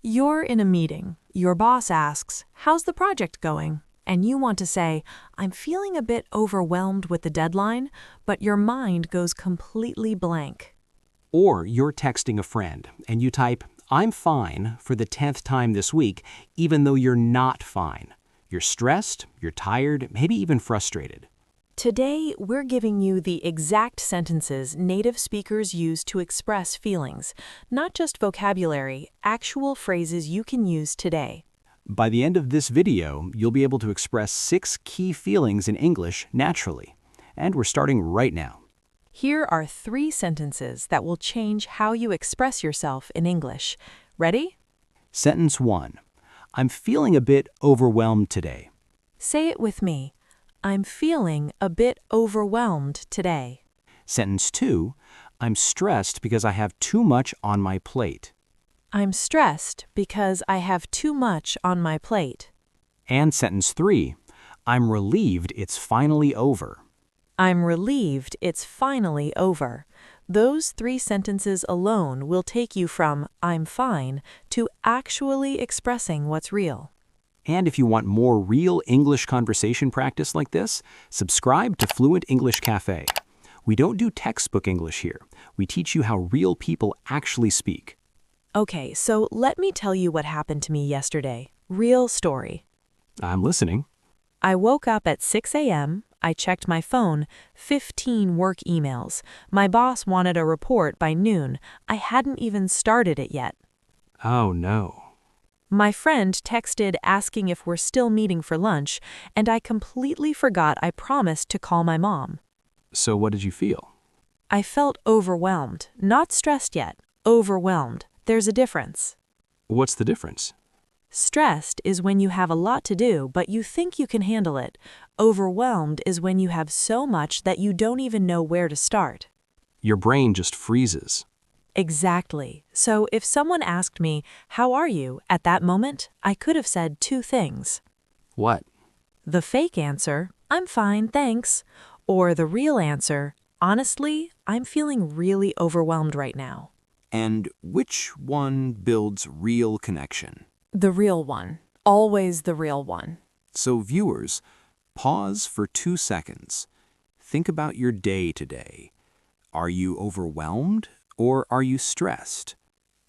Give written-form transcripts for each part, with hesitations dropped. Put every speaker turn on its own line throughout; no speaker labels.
You're in a meeting. Your boss asks, "How's the project going?" And you want to say, "I'm feeling a bit overwhelmed with the deadline," but your mind goes completely blank.
Or you're texting a friend and you type, "I'm fine" for the 10th time this week, even though you're not fine. You're stressed, you're tired, maybe even frustrated.
Today, we're giving you the exact sentences native speakers use to express feelings, not just vocabulary, actual phrases you can use today.
By the end of this video, you'll be able to express 6 key feelings in English naturally. And we're starting right now.
Here are 3 sentences that will change how you express yourself in English. Ready?
Sentence 1. I'm feeling a bit overwhelmed today.
Say it with me. I'm feeling a bit overwhelmed today.
Sentence 2. I'm stressed because I have too much on my plate.
I'm stressed because I have too much on my plate.
And sentence 3. I'm relieved it's finally over.
I'm relieved it's finally over. Those 3 sentences alone will take you from "I'm fine" to actually expressing what's real.
And if you want more real English conversation practice like this, subscribe to Fluent English Café. We don't do textbook English here. We teach you how real people actually speak.
Okay, so let me tell you what happened to me yesterday. Real story.
I'm listening.
I woke up at 6 a.m. I checked my phone, 15 work emails. My boss wanted a report by noon. I hadn't even started it yet.
Oh no.
My friend texted asking if we're still meeting for lunch, and I completely forgot I promised to call my mom.
So what did you feel?
I felt overwhelmed, not stressed yet, overwhelmed. There's a difference.
What's the difference?
Stressed is when you have a lot to do, but you think you can handle it. Overwhelmed is when you have so much that you don't even know where to start.
Your brain just freezes.
Exactly. So if someone asked me, "How are you?" at that moment, I could have said 2 things.
What?
The fake answer, "I'm fine, thanks." Or the real answer, "Honestly, I'm feeling really overwhelmed right now."
And which one builds real connection?
The real one. Always the real one.
So viewers, pause for 2 seconds. Think about your day today. Are you overwhelmed or are you stressed?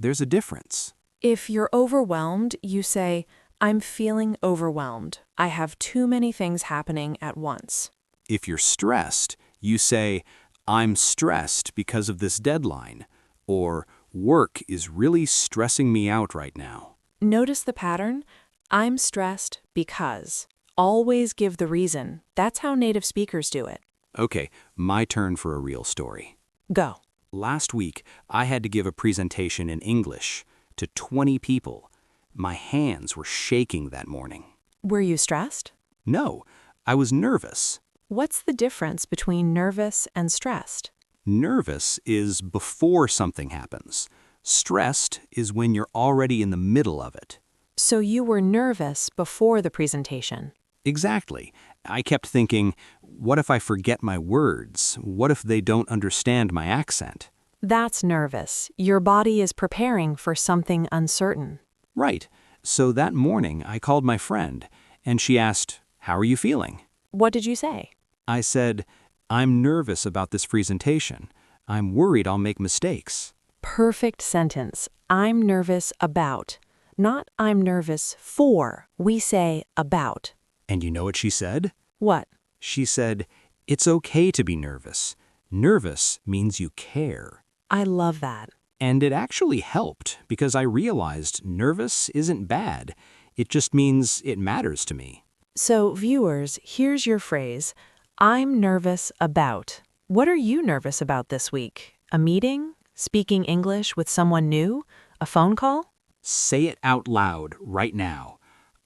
There's a difference.
If you're overwhelmed, you say, "I'm feeling overwhelmed. I have too many things happening at once."
If you're stressed, you say, "I'm stressed because of this deadline," or "Work is really stressing me out right now."
Notice the pattern? I'm stressed because. Always give the reason. That's how native speakers do it.
Okay, my turn for a real story.
Go.
Last week, I had to give a presentation in English to 20 people. My hands were shaking that morning.
Were you stressed?
No, I was nervous.
What's the difference between nervous and stressed?
Nervous is before something happens. Stressed is when you're already in the middle of it.
So you were nervous before the presentation.
Exactly. I kept thinking, what if I forget my words? What if they don't understand my accent?
That's nervous. Your body is preparing for something uncertain.
Right. So that morning, I called my friend, and she asked, "How are you feeling?"
What did you say?
I said, "I'm nervous about this presentation. I'm worried I'll make mistakes."
Perfect sentence. I'm nervous about. Not I'm nervous for. We say about.
And you know what she said?
What?
She said, "It's okay to be nervous. Nervous means you care."
I love that.
And it actually helped because I realized nervous isn't bad. It just means it matters to me.
So, viewers, here's your phrase. I'm nervous about. What are you nervous about this week? A meeting? Speaking English with someone new? A phone call?
Say it out loud right now.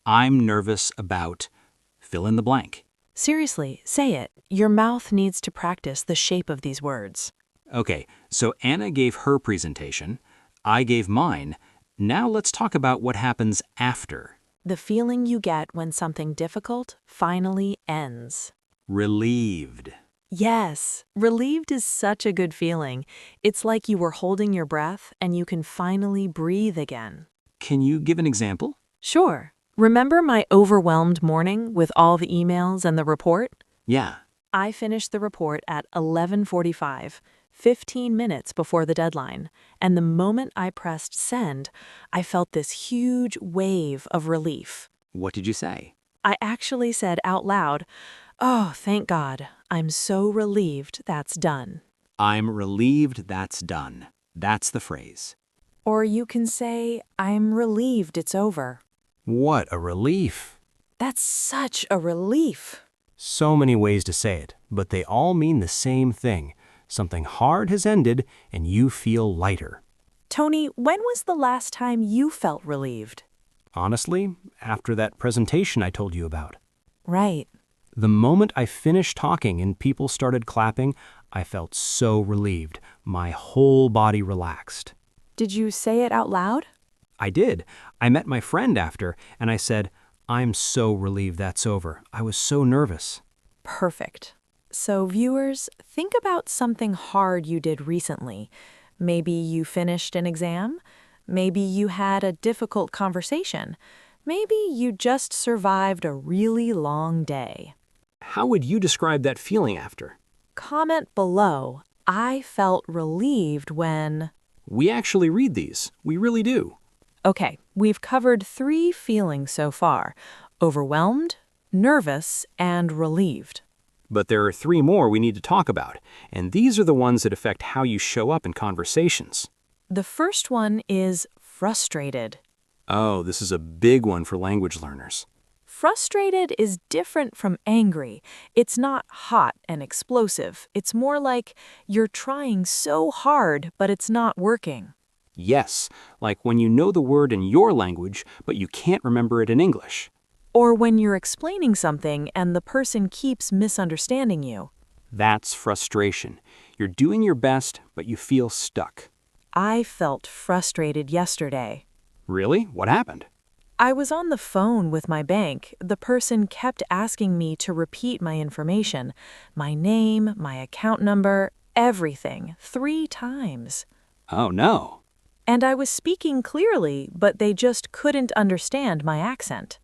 I'm nervous about fill in the blank.
Seriously, say it. Your mouth needs to practice the shape of these words.
Okay, so Anna gave her presentation. I gave mine. Now let's talk about what happens after.
The feeling you get when something difficult finally ends.
Relieved.
Yes, relieved is such a good feeling. It's like you were holding your breath and you can finally breathe again.
Can you give an example?
Sure. Remember my overwhelmed morning with all the emails and the report?
Yeah.
I finished the report at 11:45, 15 minutes before the deadline, and the moment I pressed send, I felt this huge wave of relief.
What did you say?
I actually said out loud, "Oh, thank God. I'm so relieved that's done."
I'm relieved that's done. That's the phrase.
Or you can say, "I'm relieved it's over."
What a relief.
That's such a relief.
So many ways to say it, but they all mean the same thing. Something hard has ended and you feel lighter.
Tony, when was the last time you felt relieved?
Honestly, after that presentation I told you about.
Right.
The moment I finished talking and people started clapping, I felt so relieved. My whole body relaxed.
Did you say it out loud?
I did. I met my friend after, and I said, I'm so relieved that's over. I was so nervous.
Perfect. So, viewers, think about something hard you did recently. Maybe you finished an exam. Maybe you had a difficult conversation. Maybe you just survived a really long day.
How would you describe that feeling after?
Comment below. I felt relieved when...
We actually read these. We really do.
Okay, we've covered 3 feelings so far: overwhelmed, nervous, and relieved.
But there are 3 more we need to talk about, and these are the ones that affect how you show up in conversations.
The first one is frustrated.
Oh, this is a big one for language learners.
Frustrated is different from angry. It's not hot and explosive. It's more like you're trying so hard, but it's not working.
Yes, like when you know the word in your language, but you can't remember it in English.
Or when you're explaining something and the person keeps misunderstanding you.
That's frustration. You're doing your best, but you feel stuck.
I felt frustrated yesterday.
Really? What happened?
I was on the phone with my bank. The person kept asking me to repeat my information, my name, my account number, everything, 3 times.
Oh, no.
And I was speaking clearly, but they just couldn't understand my accent.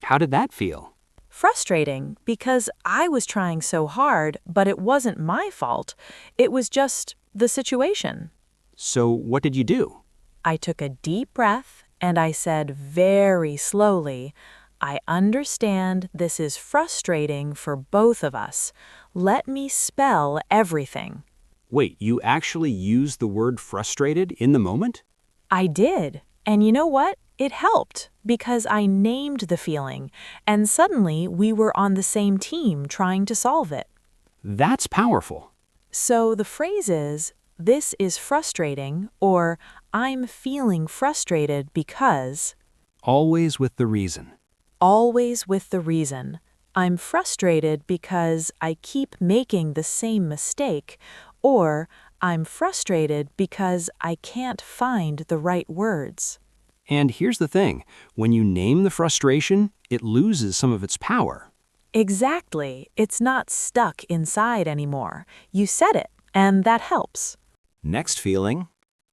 How did that feel?
Frustrating, because I was trying so hard, but it wasn't my fault. It was just the situation.
So what did you do?
I took a deep breath and I said very slowly, I understand this is frustrating for both of us. Let me spell everything.
Wait, you actually used the word frustrated in the moment?
I did. And you know what? It helped because I named the feeling, and suddenly we were on the same team trying to solve it.
That's powerful.
So the phrase is, this is frustrating, or I'm feeling frustrated because...
Always with the reason.
Always with the reason. I'm frustrated because I keep making the same mistake, or I'm frustrated because I can't find the right words.
And here's the thing, when you name the frustration, it loses some of its power.
Exactly. It's not stuck inside anymore. You said it, and that helps.
Next feeling,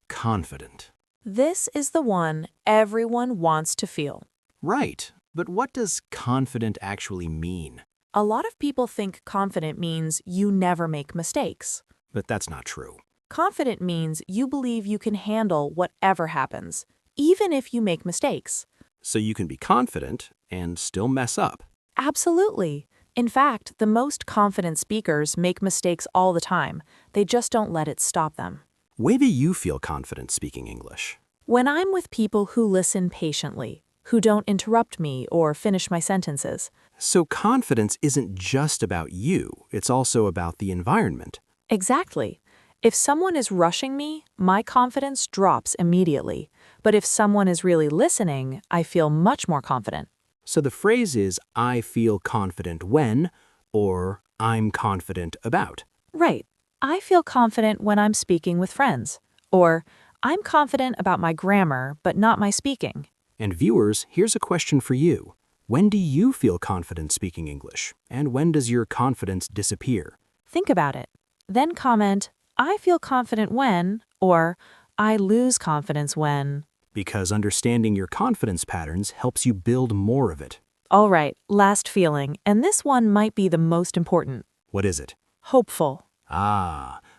confident.
This is the one everyone wants to feel.
Right, but what does confident actually mean?
A lot of people think confident means you never make mistakes.
But that's not true.
Confident means you believe you can handle whatever happens, even if you make mistakes.
So you can be confident and still mess up.
Absolutely. In fact, the most confident speakers make mistakes all the time. They just don't let it stop them.
When do you feel confident speaking English?
When I'm with people who listen patiently, who don't interrupt me or finish my sentences.
So confidence isn't just about you, it's also about the environment.
Exactly. If someone is rushing me, my confidence drops immediately. But if someone is really listening, I feel much more confident.
So the phrase is, I feel confident when, or I'm confident about.
Right. I feel confident when I'm speaking with friends. Or, I'm confident about my grammar, but not my speaking.
And viewers, here's a question for you. When do you feel confident speaking English? And when does your confidence disappear?
Think about it. Then comment, I feel confident when, or I lose confidence when.
Because understanding your confidence patterns helps you build more of it.
All right, last feeling, and this one might be the most important.
What is it?
Hopeful.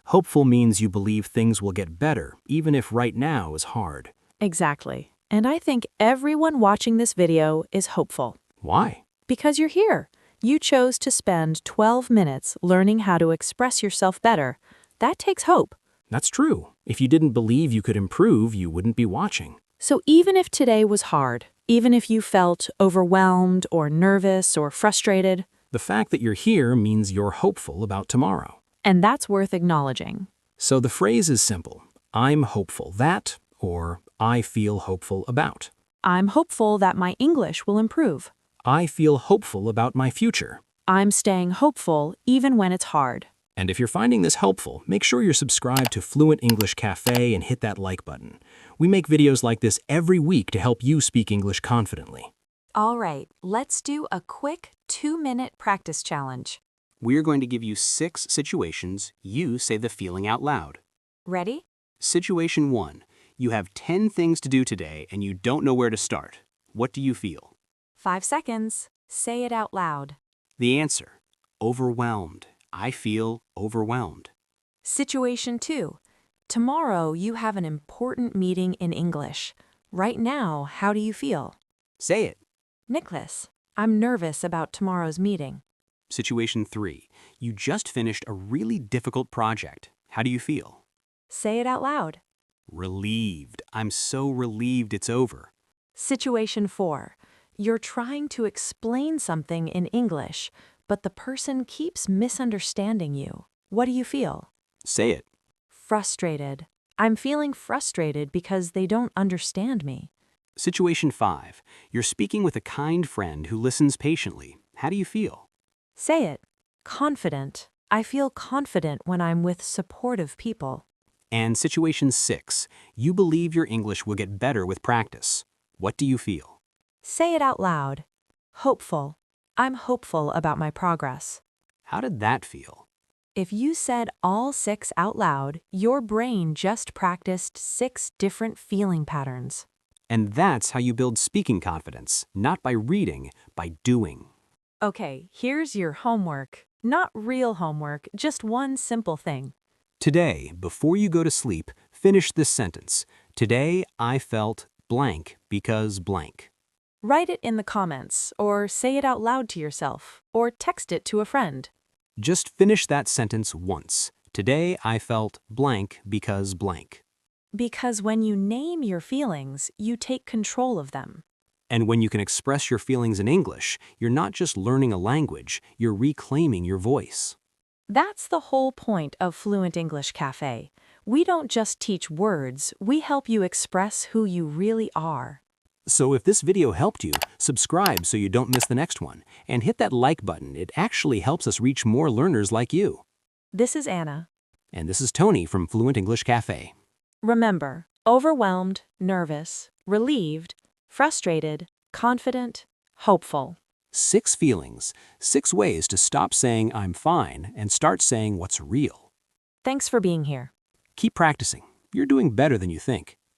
Hopeful means you believe things will get better, even if right now is hard.
Exactly. And I think everyone watching this video is hopeful.
Why?
Because you're here. You chose to spend 12 minutes learning how to express yourself better. That takes hope.
That's true. If you didn't believe you could improve, you wouldn't be watching.
So even if today was hard, even if you felt overwhelmed or nervous or frustrated,
The fact that you're here means you're hopeful about tomorrow.
and that's worth acknowledging.
So the phrase is simple. I'm hopeful that, or I feel hopeful about.
I'm hopeful that my English will improve.
I feel hopeful about my future.
I'm staying hopeful even when it's hard.
And if you're finding this helpful, make sure you're subscribed to Fluent English Café and hit that like button. We make videos like this every week to help you speak English confidently.
All right, let's do a quick 2-minute practice challenge.
We're going to give you 6 situations. You say the feeling out loud.
Ready?
Situation 1. You have 10 things to do today and you don't know where to start. What do you feel?
5 seconds. Say it out loud.
The answer: overwhelmed. I feel overwhelmed.
Situation 2. Tomorrow you have an important meeting in English. Right now, how do you feel?
Say it.
Nicholas, I'm nervous about tomorrow's meeting.
Situation 3. You just finished a really difficult project. How do you feel?
Say it out loud.
Relieved. I'm so relieved it's over.
Situation 4. You're trying to explain something in English, but the person keeps misunderstanding you. What do you feel?
Say it.
Frustrated. I'm feeling frustrated because they don't understand me.
Situation 5. You're speaking with a kind friend who listens patiently. How do you feel?
Say it. Confident. I feel confident when I'm with supportive people.
And situation 6. You believe your English will get better with practice. What do you feel?
Say it out loud. Hopeful. I'm hopeful about my progress.
How did that feel?
If you said all 6 out loud, your brain just practiced 6 different feeling patterns.
And that's how you build speaking confidence, not by reading, by doing.
Okay, here's your homework. Not real homework, just one simple thing.
Today, before you go to sleep, finish this sentence. Today, I felt blank because blank.
Write it in the comments, or say it out loud to yourself, or text it to a friend.
Just finish that sentence once. Today, I felt blank because blank.
Because when you name your feelings, you take control of them.
And when you can express your feelings in English, you're not just learning a language, you're reclaiming your voice.
That's the whole point of Fluent English Café. We don't just teach words, we help you express who you really are.
So if this video helped you, subscribe so you don't miss the next one, and hit that like button. It actually helps us reach more learners like you.
This is Anna.
And this is Tony from Fluent English Café.
Remember, overwhelmed, nervous, relieved, frustrated, confident, hopeful.
6 feelings, 6 ways to stop saying I'm fine and start saying what's real.
Thanks for being here.
Keep practicing. You're doing better than you think.